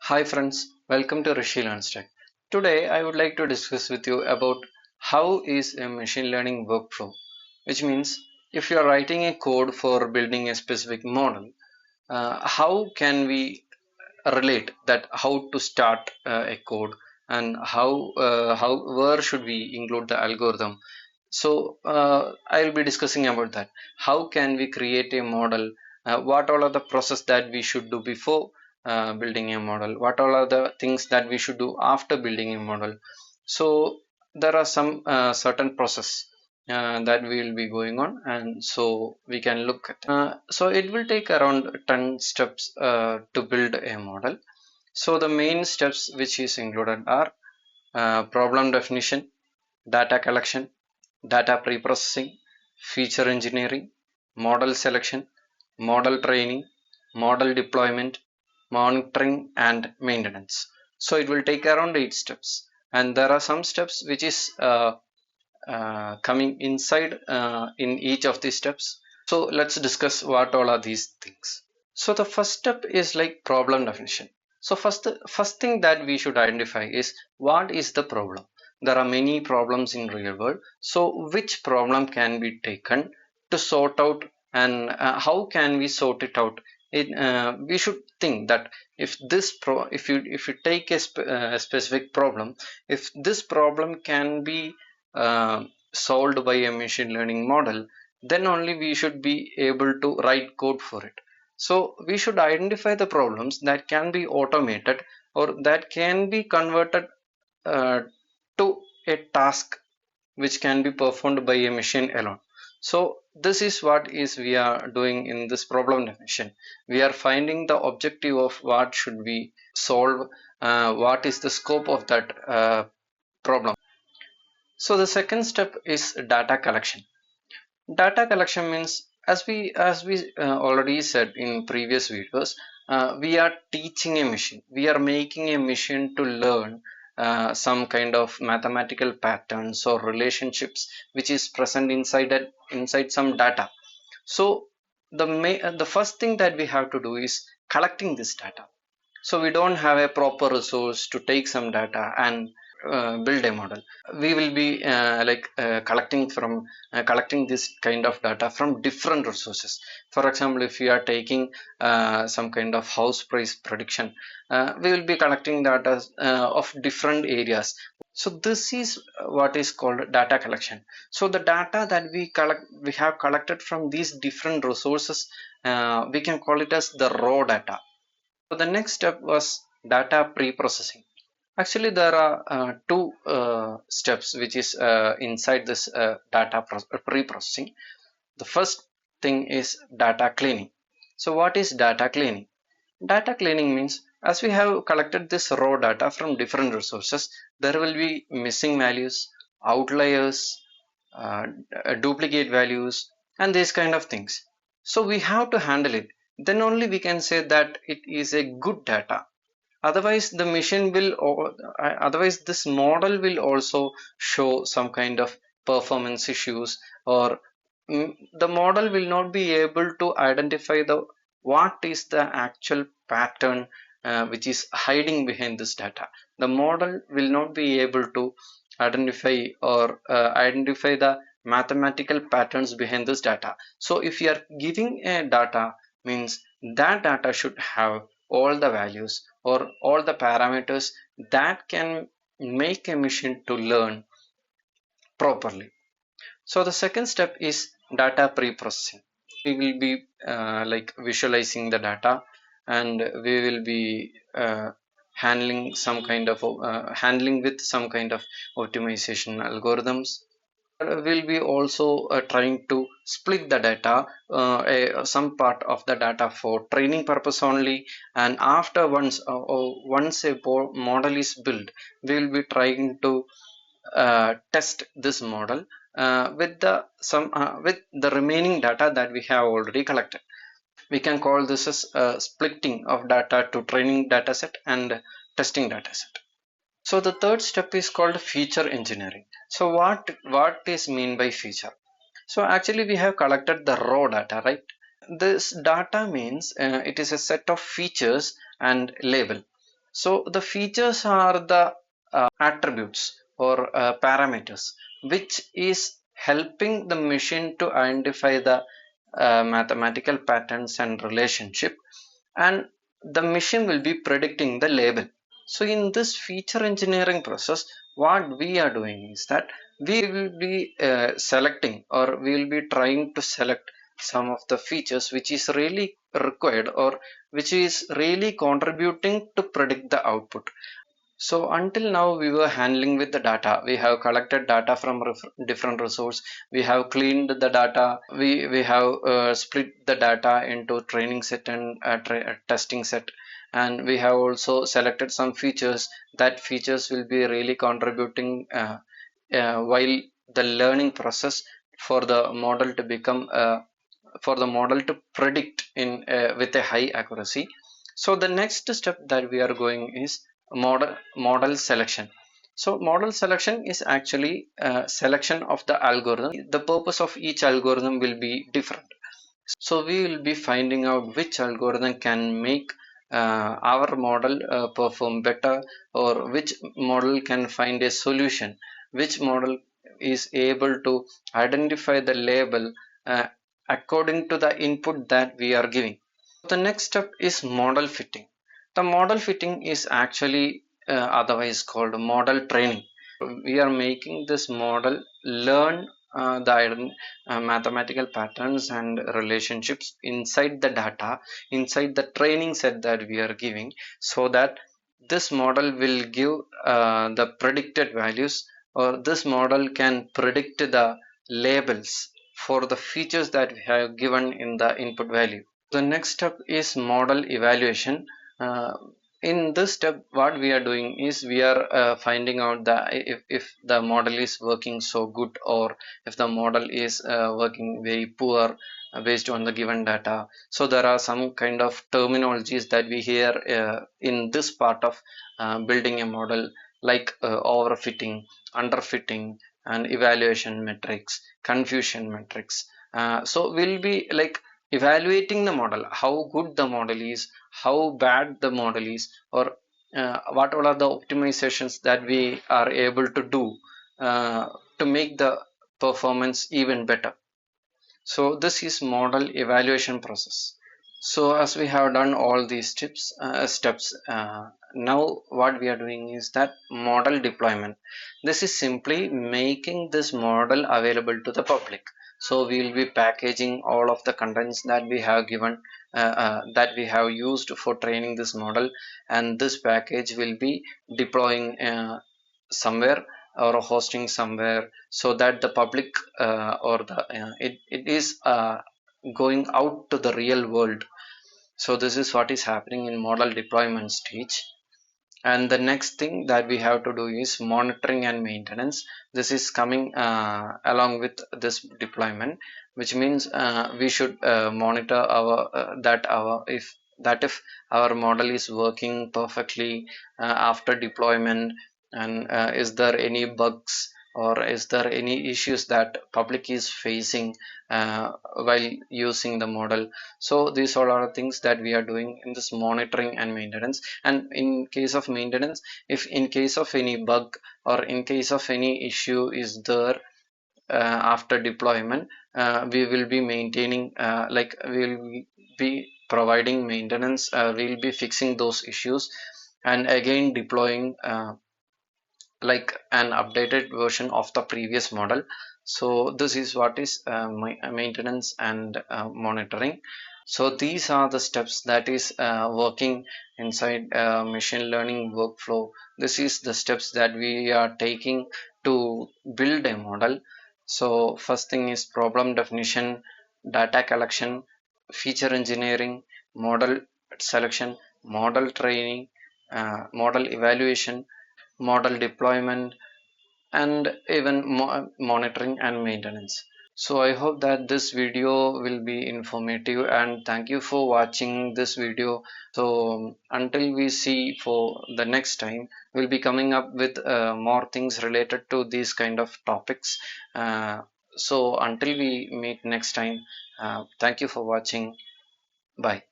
Hi friends, welcome to Rishi Learns Tech. Today I would like to discuss with you about how is a machine learning workflow, which means if you are writing a code for building a specific model, how can we relate that how to start a code and how where should we include the algorithm. I will be discussing about that. How can we create a model? What all are the process that we should do before building a model? What all are the things that we should do after building a model? So there are some certain process that we will be going on, and so we can look at. So it will take around 10 steps to build a model. So the main steps which is included are problem definition, data collection, data preprocessing, feature engineering, model selection, model training, model deployment, monitoring and maintenance. So it will take around 8 steps, and there are some steps which is coming inside in each of these steps. So let's discuss what all are these things. So the first step is like problem definition. So first thing that we should identify is what is the problem. There are many problems in real world. So which problem can be taken to sort out, and how can we sort it out? We should think that if you take a specific problem, if this problem can be solved by a machine learning model, then only we should be able to write code for it. So we should identify the problems that can be automated or that can be converted uh, to a task which can be performed by a machine alone. So this is what is we are doing in this problem definition. We are finding the objective of what should we solve, what is the scope of that problem. So the second step is data collection. Data collection means, as we already said in previous videos, we are teaching a machine. We are making a machine to learn some kind of mathematical patterns or relationships which is present inside some data. So the first thing that we have to do is collecting this data. So we don't have a proper resource to take some data and build a model. We will be collecting this kind of data from different resources. For example, if we are taking some kind of house price prediction, we will be collecting data of different areas. So this is what is called data collection. So the data that we have collected from these different resources, we can call it as the raw data. So the next step was data pre-processing. Actually, there are two steps which is inside this data pre-processing. The first thing is data cleaning. So what is data cleaning? Data cleaning means as we have collected this raw data from different resources, there will be missing values, outliers, duplicate values, and these kind of things. So we have to handle it. Then only we can say that it is a good data. Otherwise the machine will, or otherwise this model will also show some kind of performance issues, or the model will not be able to identify the what is the actual pattern which is hiding behind this data. The model will not be able to identify the mathematical patterns behind this data. So if you are giving a data, means that data should have all the values or all the parameters that can make a machine to learn properly. So the second step is data pre-processing. We will be visualizing the data, and we will be handling with some kind of optimization algorithms. Will be also trying to split the data, some part of the data for training purpose only, and after once a model is built, we will be trying to test this model with the remaining data that we have already collected. We can call this as splitting of data to training dataset and testing dataset. So the third step is called feature engineering. So what is mean by feature? So actually we have collected the raw data, right? This data means it is a set of features and label. So the features are the attributes or parameters which is helping the machine to identify the mathematical patterns and relationship, and the machine will be predicting the label. So in this feature engineering process, what we are doing is that we will be selecting, or we will be trying to select some of the features which is really required, or which is really contributing to predict the output. So until now we were handling with the data. We have collected data from different resource. We have cleaned the data. We have split the data into training set and testing set. And we have also selected some features. That features will be really contributing while the learning process for the model to become for the model to predict in with a high accuracy. So the next step that we are going is model selection. So model selection is actually selection of the algorithm. The purpose of each algorithm will be different. So we will be finding out which algorithm can make our model perform better, or which model can find a solution, which model is able to identify the label uh, according to the input that we are giving. The next step is model fitting. The model fitting is actually otherwise called model training. We are making this model learn the mathematical patterns and relationships inside the data, inside the training set that we are giving, so that this model will give the predicted values, or this model can predict the labels for the features that we have given in the input value. The next step is model evaluation. Uh, in this step, what we are doing is we are finding out that if the model is working so good, or if the model is working very poor based on the given data. So there are some kind of terminologies that we hear in this part of building a model, like overfitting, underfitting, and evaluation metrics, confusion metrics. So we'll be like evaluating the model, how good the model is, how bad the model is, or what all are the optimizations that we are able to do to make the performance even better. So this is model evaluation process. So as we have done all these steps, now what we are doing is that model deployment. This is simply making this model available to the public. So we will be packaging all of the contents that we have given, that we have used for training this model, and this package will be deploying somewhere, or hosting somewhere, so that the public or the it is going out to the real world. So this is what is happening in model deployment stage. And the next thing that we have to do is monitoring and maintenance. This is coming along with this deployment, which means we should monitor our if our model is working perfectly after deployment, and is there any bugs, or is there any issues that public is facing while using the model. So these all are things that we are doing in this monitoring and maintenance. And in case of maintenance, if in case of any bug, or in case of any issue is there after deployment, we will be maintaining, like we will be providing maintenance, we will be fixing those issues, and again deploying like an updated version of the previous model. So this is what is maintenance and monitoring. So these are the steps that is working inside machine learning workflow. This is the steps that we are taking to build a model. So first thing is problem definition, data collection, feature engineering, model selection, model training, model evaluation, model deployment, and even monitoring and maintenance. So I hope that this video will be informative, and thank you for watching this video. So until we see for the next time, we'll be coming up with more things related to these kind of topics. So until we meet next time, thank you for watching. Bye.